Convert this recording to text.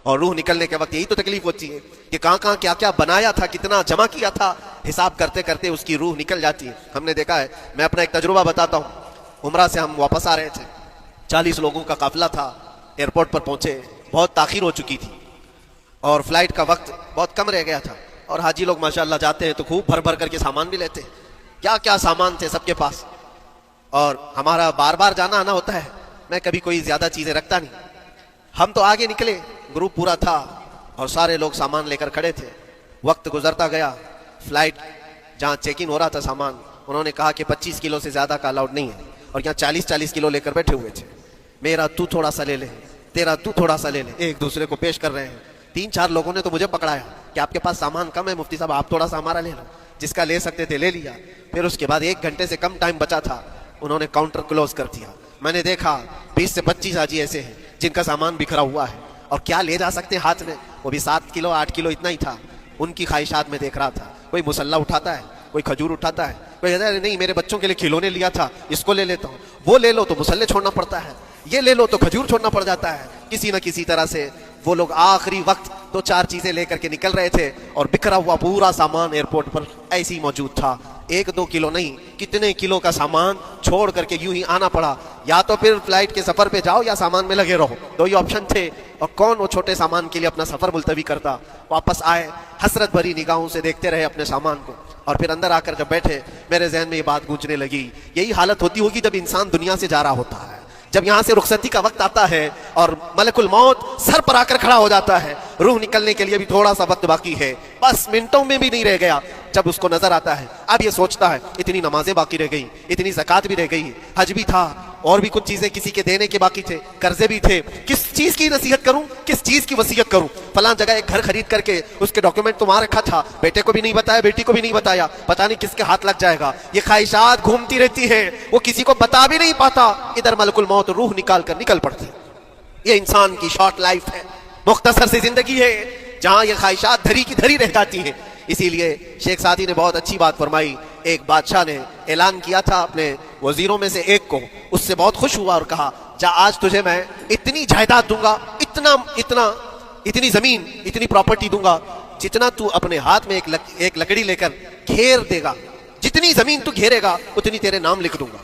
और रूह निकलने के वक्त यही तो तकलीफ होती है कि कहाँ कहाँ क्या क्या बनाया था, कितना जमा किया था, हिसाब करते करते उसकी रूह निकल जाती है। हमने देखा है, मैं अपना एक तजुर्बा बताता हूँ। उम्रा से हम वापस आ रहे थे, 40 लोगों का काफिला था। एयरपोर्ट पर पहुंचे, बहुत ताखीर हो चुकी थी और फ्लाइट का वक्त बहुत कम रह गया था। और हाजी लोग माशाल्लाह जाते हैं तो खूब भर भर करके सामान भी लेते, क्या क्या सामान थे सबके पास। और हमारा बार बार जाना आना होता है, मैं कभी कोई ज्यादा चीजें रखता नहीं। हम तो आगे निकले, ग्रुप पूरा था और सारे लोग सामान लेकर खड़े थे। वक्त गुजरता गया, फ्लाइट जहाँ चेक इन हो रहा था सामान, उन्होंने कहा कि 25 किलो से ज्यादा का अलाउड नहीं है। और यहाँ 40-40 किलो लेकर बैठे हुए थे। मेरा तू थोड़ा सा ले ले, तेरा तू थोड़ा सा ले ले, एक दूसरे को पेश कर रहे हैं। 3-4 लोगों ने तो मुझे पकड़ाया कि आपके पास सामान कम है मुफ्ती साहब, आप थोड़ा सा हमारा ले लो। जिसका ले सकते थे ले लिया। फिर उसके बाद 1 घंटे से कम टाइम बचा था, उन्होंने काउंटर क्लोज कर दिया। मैंने देखा 20 से 25 हाजी ऐसे हैं जिनका सामान बिखरा हुआ है और क्या ले जा सकते हैं हाथ में, वो भी 7 किलो 8 किलो इतना ही था। उनकी ख्वाहिशात में देख रहा था, कोई मुसल्ला उठाता है, कोई खजूर उठाता है, कोई कहता है नहीं मेरे बच्चों के लिए खिलौने लिया था इसको ले लेता हूँ। वो ले लो तो मुसल्ले छोड़ना पड़ता है, ये ले लो तो खजूर छोड़ना पड़ जाता है। किसी न किसी तरह से वो लोग आखिरी वक्त 2-4 चीजें लेकर के निकल रहे थे और बिखरा हुआ पूरा सामान एयरपोर्ट पर ऐसे ही मौजूद था। 1-2 किलो नहीं, कितने किलो का सामान छोड़ करके यूं ही आना पड़ा। या तो फिर फ्लाइट के सफर पे जाओ या सामान में लगे रहो, 2 ही ऑप्शन थे। और कौन वो छोटे सामान के लिए अपना सफर मुलतवी करता। वापस आए, हसरत भरी निगाहों से देखते रहे अपने सामान को। और फिर अंदर आकर जब बैठे, मेरे जहन में ये बात गूंजने लगी, यही हालत होती होगी जब इंसान दुनिया से जा रहा होता है, जब यहां से रुखसती का वक्त आता है और मलकुल मौत सर पर आकर खड़ा हो जाता है। रूह निकलने के लिए भी थोड़ा सा वक्त बाकी है, बस मिनटों में भी नहीं रह गया। जब उसको नजर आता है, अब ये सोचता है इतनी नमाजें बाकी रह गई, इतनी ज़कात भी रह गई, हज भी था और भी कुछ चीजें किसी के देने के बाकी थे, कर्जे भी थे। किस चीज की नसीहत करूं, किस चीज की वसीयत करूं। फलां जगह एक घर खरीद करके उसके डॉक्यूमेंट तो वहां रखा था, बेटे को भी नहीं बताया, बेटी को भी नहीं बताया, पता नहीं किसके हाथ लग जाएगा। ये ख्वाहिशात घूमती रहती है, वो किसी को बता भी नहीं पाता। इधर मलकुल मौत रूह निकाल कर निकल पड़ती। ये इंसान की शॉर्ट लाइफ है, मुख्तसर सी जिंदगी है, जहां ये ख्वाहिशात धरी की धरी रह जाती हैं। इसीलिए शेख सादी ने बहुत अच्छी बात फरमाई। एक बादशाह ने ऐलान किया था अपने वजीरों में से एक को, उससे बहुत खुश हुआ और कहा जा आज तुझे मैं इतनी जायदाद दूंगा, इतनी जमीन, इतनी प्रॉपर्टी दूंगा, जितना तू अपने हाथ में एक लकड़ी लेकर घेर देगा, जितनी जमीन तू घेरेगा उतनी तेरे नाम लिख दूंगा।